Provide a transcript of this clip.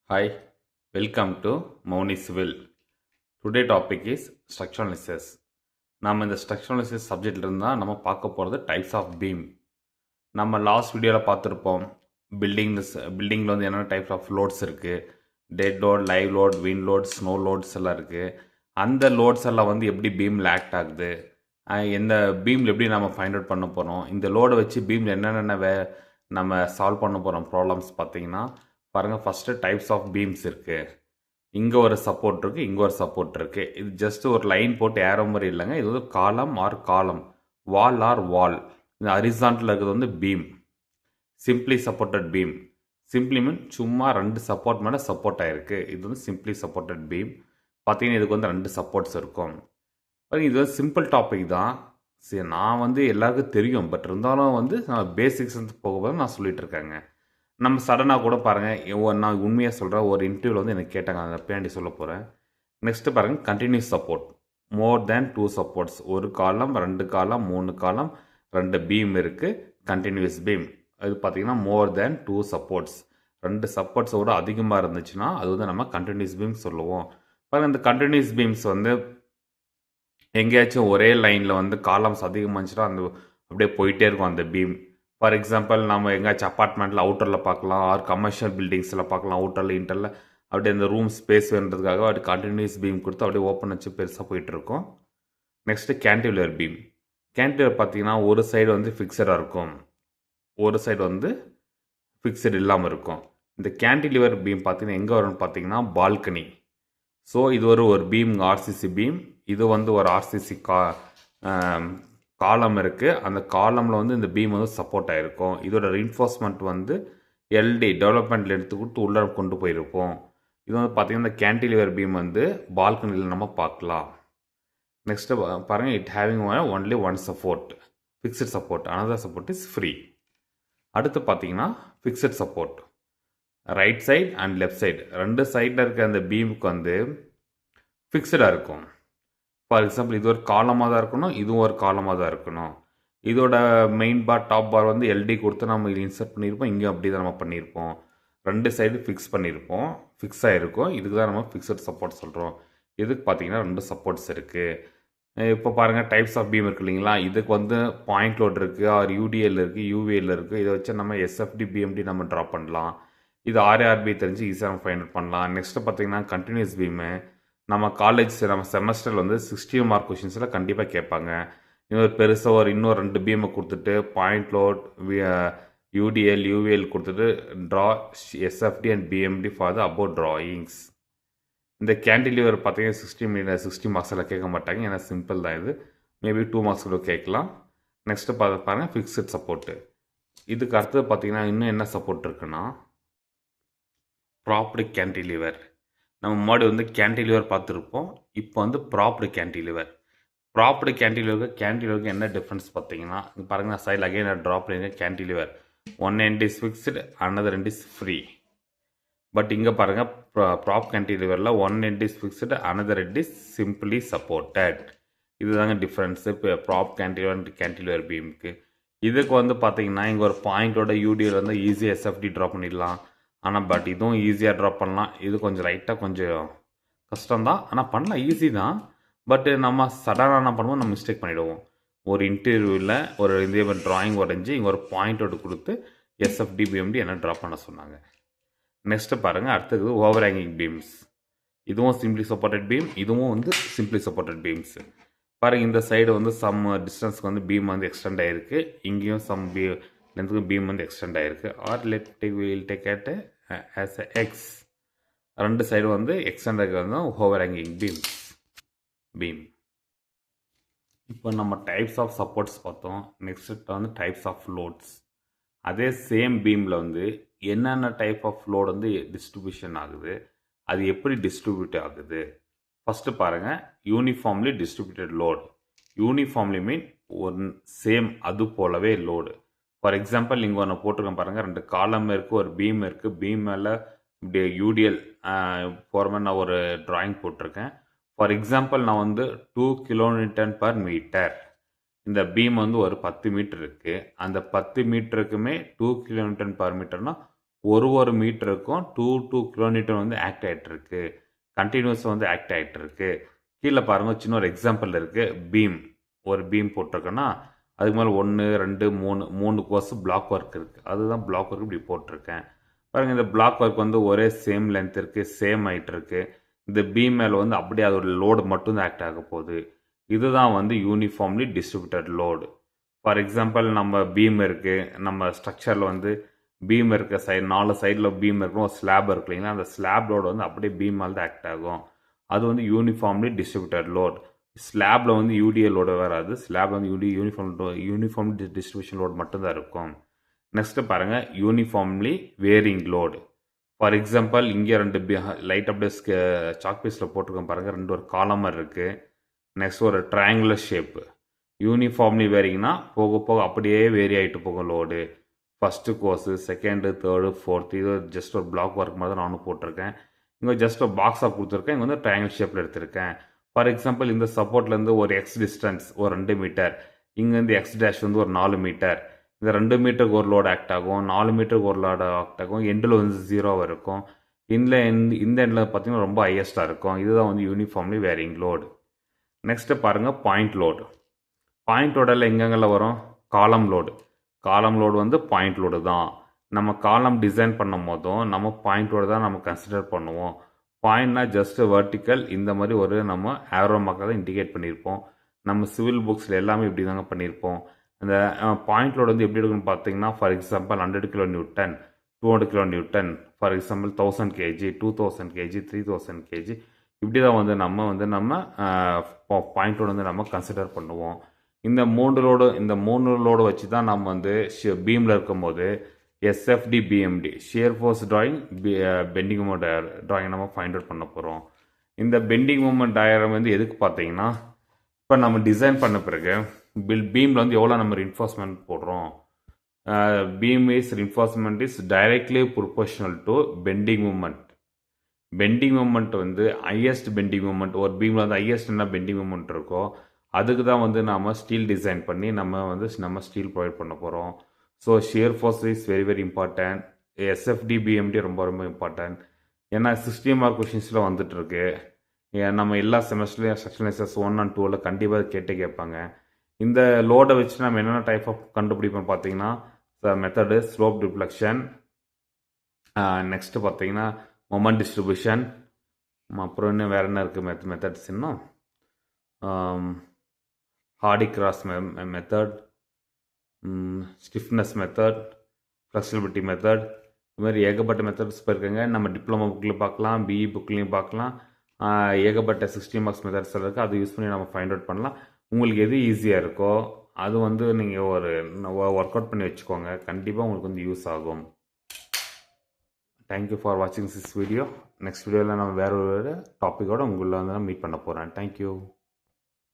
Hi, welcome to Mounis Will. Today topic is structural analysis. நம்ம இந்த structural analysis சப்ஜெக்ட்ல இருந்தால் நம்ம பார்க்க போகிறது டைப்ஸ் ஆஃப் பீம். நம்ம லாஸ்ட் வீடியோவில் பார்த்துருப்போம் பில்டிங்கில் வந்து என்னென்ன டைப்ஸ் ஆஃப் லோட்ஸ் இருக்குது, dead load, live load, wind load, snow loads எல்லாம் இருக்குது. அந்த லோட்ஸ் எல்லாம் வந்து எப்படி பீமில் ஆக்ட் ஆகுது, எந்த பீமில் எப்படி நம்ம ஃபைண்ட் அவுட் பண்ண போகிறோம், இந்த லோடை வச்சு பீமில் என்னென்ன நம்ம சால்வ் பண்ண போகிறோம் ப்ராப்ளம்ஸ் பார்த்தீங்கன்னா பாருங்கள். ஃபஸ்ட்டு டைப்ஸ் ஆஃப் பீம்ஸ் இருக்குது. இங்கே ஒரு சப்போர்ட் இருக்குது, இங்கே ஒரு சப்போர்ட் இருக்குது. இது ஜஸ்ட் ஒரு லைன் போட்டு ஏரோ மாதிரி இல்லைங்க. இது வந்து காலம் ஆர் காலம், வால் ஆர் வால். இந்த ஹரிசான்டல் இருக்கிறது வந்து beam, simply supported beam. Simply mean சும்மா ரெண்டு சப்போர்ட் மேலே சப்போர்ட் ஆகிருக்கு. இது வந்து சிம்பிளி சப்போர்ட்டட் பீம். பார்த்தீங்கன்னா இதுக்கு வந்து ரெண்டு சப்போர்ட்ஸ் இருக்கும். இது வந்து சிம்பிள் டாபிக் தான். சரி, நான் வந்து எல்லாருக்கும் தெரியும், பட் இருந்தாலும் வந்து நான் பேசிக்ஸ் வந்து போகும்போது நான் சொல்லிட்டு இருக்கேங்க. நம்ம சடனாக கூட பாருங்கள், நான் உண்மையாக சொல்கிறேன், ஒரு இன்டர்வியூவில் வந்து எனக்கு கேட்டாங்க, அதை பின்னாடி சொல்ல போகிறேன். நெக்ஸ்ட்டு பாருங்கள், கண்டினியூஸ் சப்போர்ட், மோர் தேன் 2 சப்போர்ட்ஸ். ஒரு காலம், 2 காலம், 3 காலம், 2 பீம் இருக்குது, கண்டினியூஸ் பீம். அது பார்த்திங்கன்னா மோர் தேன் 2 சப்போர்ட்ஸ். 2 சப்போர்ட்ஸோட அதிகமாக இருந்துச்சுன்னா அது வந்து நம்ம கண்டினியூஸ் பீம் சொல்லுவோம். பாருங்கள், இந்த கண்டினியூஸ் பீம்ஸ் வந்து எங்கேயாச்சும் ஒரே லைனில் வந்து காலம்ஸ் அதிகமாக இருந்துச்சுன்னா அந்த அப்படியே போயிட்டே இருக்கும் அந்த பீம். ஃபார் எக்ஸாம்பிள் நம்ம எங்கேயாச்சும் அப்பார்ட்மெண்ட்டில் அவுட்டரில் பார்க்கலாம், ஆர் கமர்ஷியல் பில்டிங்ஸில் பார்க்கலாம், அவுட்டரில் இன்டரில் அப்படியே இந்த ரூம் ஸ்பேஸ் வேணுன்றதுக்காக அப்படி கண்டினியூஸ் பீம் கொடுத்து அப்படியே ஓப்பன் வச்சு பெருசாக போயிட்டுருக்கோம். Next cantilever beam. கேன்டிலிவர் பார்த்தீங்கன்னா ஒரு சைடு வந்து ஃபிக்ஸடாக இருக்கும், ஒரு சைடு வந்து ஃபிக்ஸட் இல்லாமல் இருக்கும். இந்த கேன்டிலிவர் பீம் பார்த்தீங்கன்னா எங்கே வரும்னு பார்த்தீங்கன்னா பால்கனி. ஸோ இது ஒரு பீம், ஆர்சிசி பீம். இது வந்து ஒரு ஆர்சிசி காலம் இருக்குது. அந்த காலமில் வந்து இந்த பீம் வந்து சப்போர்ட் ஆகிருக்கும். இதோட ரீன்ஃபோர்ஸ்மெண்ட் வந்து எல்டி டெவலப்மெண்ட்டில் எடுத்து கொடுத்து உள்ளே கொண்டு போயிருப்போம். இது வந்து பார்த்திங்கன்னா இந்த கேன்டிலிவர் பீம் வந்து பால்கனியில் நம்ம பார்க்கலாம். நெக்ஸ்ட்டு பாருங்கள், it having only one support, fixed support. Another support is free. அடுத்து பார்த்தீங்கன்னா fixed support, right side and left side, ரெண்டு சைடில் இருக்க அந்த பீமுக்கு வந்து ஃபிக்ஸடாக இருக்கும். ஃபார் எக்ஸாம்பிள் இது ஒரு காலமாக தான் இருக்கணும், இதுவும் ஒரு காலமாக தான் இருக்கணும். இதோட மெயின் பார், டாப் பார் வந்து எல்டி கொடுத்து நம்ம இது இன்சர்ட் பண்ணியிருப்போம். இங்கே அப்படி தான் நம்ம பண்ணியிருப்போம். ரெண்டு சைடு ஃபிக்ஸ் பண்ணியிருப்போம், ஃபிக்ஸ் ஆகிருக்கும். இதுக்கு தான் நம்ம ஃபிக்ஸட் சப்போர்ட் சொல்கிறோம். இதுக்கு பார்த்தீங்கன்னா ரெண்டு சப்போர்ட்ஸ் இருக்குது. இப்போ பாருங்கள், டைப்ஸ் ஆஃப் பீம் இருக்குது இல்லைங்களா. இதுக்கு வந்து பாயிண்ட் லோட் இருக்குது, ஆர் யூடிஎல் இருக்குது, யூவிஎல் இருக்குது. இதை வச்சு நம்ம எஸ்எஃப்டி பிஎம்டி நம்ம ட்ரா பண்ணலாம். இது ஆர்ஆர்பி தெரிஞ்சு ஈஸியாக நம்ம ஃபைண்ட் அவுட் பண்ணலாம். நெக்ஸ்ட்டு பார்த்தீங்கன்னா கண்டினியூஸ் பீமு. நம்ம காலேஜ் நம்ம செமஸ்டரில் வந்து 60 மார்க் கொஷின்ஸில் கண்டிப்பாக கேட்பாங்க. இன்னொரு பெருசாக இன்னொரு 2 பீமை கொடுத்துட்டு பாயிண்ட் லோட், யூடிஎல், யூவிஎல் கொடுத்துட்டு draw sft and BMT for the about drawings. இந்த கேன்டிலிவர் பார்த்தீங்கன்னா 60 மார்க்ஸில் கேட்க மாட்டாங்க, ஏன்னா சிம்பிள் தான். இது மேபி 2 மார்க்ஸ் கூட கேட்கலாம். நெக்ஸ்ட்டு பாருங்கள் ஃபிக்ஸட் சப்போர்ட்டு. இதுக்கு அடுத்தது பார்த்தீங்கன்னா இன்னும் என்ன சப்போர்ட் இருக்குன்னா ப்ராப்டு கேன்டிலிவர். நம்ம முன்னாடி வந்து கேன்டிலிவர் பார்த்துருப்போம், இப்போ வந்து ப்ராப்டு கேன்டிலிவர். ப்ராப்டு கேன்டிலிவருக்கு என்ன டிஃப்ரென்ஸ் பார்த்தீங்கன்னா, இங்கே பாருங்கள், சைடில் அகைன் நான் ட்ரா பண்ணியிருக்கேன். Cantilever one end is fixed, another end is free. But இங்கே பாருங்கள், ப்ராப் கேன்டிலிவரில் one end is fixed, another end is simply supported. இதுதாங்க டிஃப்ரென்ஸு இப்போ ப்ராப் கேன்டிலிவர் பீமுக்கு. இதுக்கு வந்து பார்த்தீங்கன்னா இங்கே ஒரு பாயிண்டோட யூடியில் வந்து ஈஸியாக எஸ்எஃப்டி ட்ரா பண்ணிடலாம். ஆனால் பட் இதுவும் ஈஸியாக ட்ராப் பண்ணலாம். இது கொஞ்சம் லைட்டாக கொஞ்சம் கஷ்டம்தான், ஆனால் பண்ணலாம், ஈஸி தான். பட்டு நம்ம சடனாக என்ன பண்ணுவோம், நம்ம மிஸ்டேக் பண்ணிவிடுவோம். ஒரு இன்டர்வியூவில் ஒரு இதே மாதிரி ட்ராயிங் வரைஞ்சி இங்கே ஒரு பாயிண்டோடு கொடுத்து எஸ்எஃப்டி பிஎம்டி என்ன ட்ரா பண்ண சொன்னாங்க. நெக்ஸ்ட்டு பாருங்கள், அடுத்தது ஓவர் ஹேங்கிங் பீம்ஸ். இதுவும் சிம்பிளி சப்போர்ட்டட் பீம், இதுவும் வந்து சிம்பிளி சப்போர்ட்டட் பீம்ஸ். பாருங்கள், இந்த சைடு வந்து சம் டிஸ்டன்ஸ்க்கு வந்து பீம் வந்து எக்ஸ்டெண்ட் ஆகிருக்கு, இங்கேயும் சம் லென்த்துக்கு பீம் வந்து எக்ஸ்டெண்ட் ஆகிருக்கு. Are will take at as a X. ரெண்டு சைடு வந்து எக்ஸ்டெண்ட் ஆகிறது வந்து ஓவர் ஹேங்கிங் பீம். இப்போ நம்ம டைப்ஸ் ஆஃப் சப்போர்ட்ஸ் பார்த்தோம். நெக்ஸ்ட் வந்து டைப்ஸ் ஆஃப் லோட்ஸ். அதே சேம் பீமில் வந்து என்னென்ன டைப் ஆஃப் லோட் வந்து டிஸ்ட்ரிபியூஷன் ஆகுது, அது எப்படி டிஸ்ட்ரிபியூட் ஆகுது. ஃபஸ்ட்டு பாருங்கள், uniformly distributed load. Uniformly mean one same, அது போலவே லோடு. ஃபார் எக்ஸாம்பிள் இங்கே ஒன்று போட்டிருக்கேன் பாருங்கள், 2 காலம் இருக்குது, ஒரு பீம் இருக்குது. பீம் மேலே இப்படி யூடிஎல் போகிற நான் ஒரு ட்ராயிங் போட்டிருக்கேன். ஃபார் எக்ஸாம்பிள் நான் வந்து 2 kN/மீட்டர். இந்த பீம் வந்து ஒரு 10 மீட்டர் இருக்குது. அந்த 10 மீட்டருக்குமே 2 kN/மீட்டர்னால் ஒரு மீட்டருக்கும் 2 கிலோமீட்டர் வந்து ஆக்ட் ஆகிட்டு இருக்கு. கண்டினியூஸாக வந்து ஆக்ட் ஆகிட்டு இருக்கு. கீழே பாருங்கள், சின்ன ஒரு எக்ஸாம்பிள் இருக்குது. பீம், ஒரு பீம் போட்டிருக்கேன்னா அதுக்கு மேலே 1 2 3 கோர்ஸ் பிளாக் ஒர்க் இருக்குது. அதுதான் பிளாக் ஒர்க் இப்படி போட்டிருக்கேன். பாருங்கள், இந்த பிளாக் ஒர்க் வந்து ஒரே சேம் லென்த் இருக்குது, சேம் ஹைட் இருக்குது. இந்த பீம் மேலே வந்து அப்படியே அதோட லோடு மட்டும்தான் ஆக்ட் ஆக போகுது. இதுதான் வந்து uniformly distributed load. For example, நம்ம பீம் இருக்குது, நம்ம ஸ்ட்ரக்சரில் வந்து பீம் இருக்க சைடு 4 சைடில் பீம் இருக்கும், ஒரு ஸ்லாப் இருக்கு இல்லைங்களா, அந்த ஸ்லாப் லோடு வந்து அப்படியே பீம் மேலே தான் ஆக்ட் ஆகும். அது வந்து யூனிஃபார்ம்லி டிஸ்ட்ரிபியூட்டட் லோட். ஸ்லாபில் வந்து யூடிஎல் லோடு வராது. ஸ்லாப் வந்து யூனிஃபார்ம் டிஸ்ட்ரிபியூஷன் லோடு மட்டும்தான் இருக்கும். நெக்ஸ்ட்டு பாருங்கள், uniformly varying load. For example, இங்கே 2 லைட் அப்படியே சாக் பீஸில் போட்டிருக்கோம் பாருங்கள், 2 ஒரு காலமர் இருக்குது. நெக்ஸ்ட் ஒரு ட்ரையாங்குலர் ஷேப்பு. யூனிஃபார்ம்லி வேரிங்னா போக போக அப்படியே வேரி ஆகிட்டு போகும் load. First course, second, third, fourth, இது ஜஸ்ட் ஒரு பிளாக் ஒர்க் மாதிரி தான் நானும் போட்டிருக்கேன். இங்கே ஜஸ்ட் ஒரு பாக்ஸாக கொடுத்துருக்கேன். இங்கே வந்து ட்ரையாங்கிள் ஷேப்பில் எடுத்திருக்கேன். ஃபார் எக்ஸாம்பிள், இந்த சப்போர்ட்லேருந்து ஒரு எக்ஸ் டிஸ்டன்ஸ் ஒரு 2 மீட்டர், இங்கேருந்து எக்ஸ் டேஷ் வந்து ஒரு 4 மீட்டர். இந்த 2 மீட்டருக்கு ஒரு லோடு ஆக்ட் ஆகும், 4 மீட்டருக்கு ஒரு லோடு ஆக்ட் ஆகும். எண்டில் வந்து 0 இருக்கும். இந்த எண்டில் பார்த்தீங்கன்னா ரொம்ப ஹையஸ்ட்டாக இருக்கும். இதுதான் வந்து யூனிஃபார்ம்லி வேரிங் லோடு. நெக்ஸ்ட்டு பாருங்கள், பாயிண்ட் லோடு. பாயிண்ட் லோடில் எங்கெங்கெல்லாம் வரும்? காலம் லோடு. காலம் லோடு வந்து பாயிண்ட் லோடு தான். நம்ம காலம் டிசைன் பண்ணும் போதும் நம்ம பாயிண்ட் லோடு தான் நம்ம கன்சிடர் பண்ணுவோம். பாயிண்ட்னா ஜஸ்ட் வெர்டிக்கல், இந்த மாதிரி ஒரு நம்ம ஆரோ மார்க்காக தான் இண்டிகேட் பண்ணியிருப்போம். நம்ம சிவில் புக்ஸில் எல்லாமே இப்படி தாங்க பண்ணியிருப்போம். அந்த பாயிண்ட் லோடு வந்து எப்படி இருக்குன்னு பார்த்தீங்கன்னா, for example 100 kilo Newton, 200 kilo Newton, for example 1000 KG, 2000 KG, 3000 KG, இப்படி தான் வந்து நம்ம பாயிண்ட் லோடு வந்து நம்ம கன்சிடர் பண்ணுவோம். இந்த 3 லோடு வச்சு தான் நம்ம வந்து பீமில் இருக்கும்போது SFD BMD, shear force drawing, bending moment drawing நம்ம ஃபைண்ட் அவுட் பண்ண போகிறோம். இந்த பெண்டிங் மூமெண்ட் டயக்ராம் வந்து எதுக்கு பார்த்தீங்கன்னா, இப்போ நம்ம டிசைன் பண்ண பிறகு பீமில் வந்து எவ்வளோ நம்ம ரின்ஃபோர்ஸ்மெண்ட் போடுறோம். Beam is reinforcement is directly proportional to bending moment. Bending moment வந்து ஹையஸ்ட் பெண்டிங் மூமெண்ட், ஒரு பீமில் வந்து ஹையஸ்ட் என்ன பெண்டிங் மூமெண்ட் இருக்கோ அதுக்கு தான் வந்து நம்ம ஸ்டீல் டிசைன் பண்ணி நம்ம ஸ்டீல் ப்ரொவைட் பண்ண போகிறோம். So shear force is very very important. Sft BMT ரொம்ப ரொம்ப இம்பார்ட்டன்ட். ஏன்னா 60 மார்க் கொஷின்ஸில் வந்துட்டுருக்கு. நம்ம எல்லா செமஸ்டர்லையும் செக்ஷன் 1 and 2 கண்டிப்பாக கேட்பாங்க. இந்த லோடை வச்சு நம்ம என்னென்ன டைப் ஆஃப் கண்டுபிடிப்போம் பார்த்தீங்கன்னா, மெத்தடு ஸ்லோப் டிஃப்ளெக்ஷன், நெக்ஸ்ட்டு பார்த்தீங்கன்னா மொமெண்ட் டிஸ்ட்ரிபியூஷன், அப்புறம் இன்னும் வேறு என்ன இருக்குது மெத்தட்ஸ் இன்னும் Hardy Cross method, stiffness method, flexibility method, இது மாதிரி ஏகப்பட்ட மெத்தட்ஸ் போயிருக்காங்க. நம்ம டிப்ளமோ புக்கில் பார்க்கலாம், பிஇ புக்லேயும் பார்க்கலாம். ஏகப்பட்ட 60 மார்க்ஸ் மெத்தட்ஸ் இருக்குது. அதை யூஸ் பண்ணி நம்ம ஃபைண்ட் அவுட் பண்ணலாம். உங்களுக்கு எது ஈஸியாக இருக்கோ அது வந்து நீங்கள் ஒர்க் அவுட் பண்ணி வச்சுக்கோங்க. கண்டிப்பாக உங்களுக்கு வந்து யூஸ் ஆகும். தேங்க்யூ ஃபார் வாட்சிங் திஸ் வீடியோ. நெக்ஸ்ட் வீடியோவில் நம்ம வேறு ஒரு டாப்பிக்கோடு உங்களை வந்து நான் மீட் பண்ண போகிறேன். தேங்க்யூ.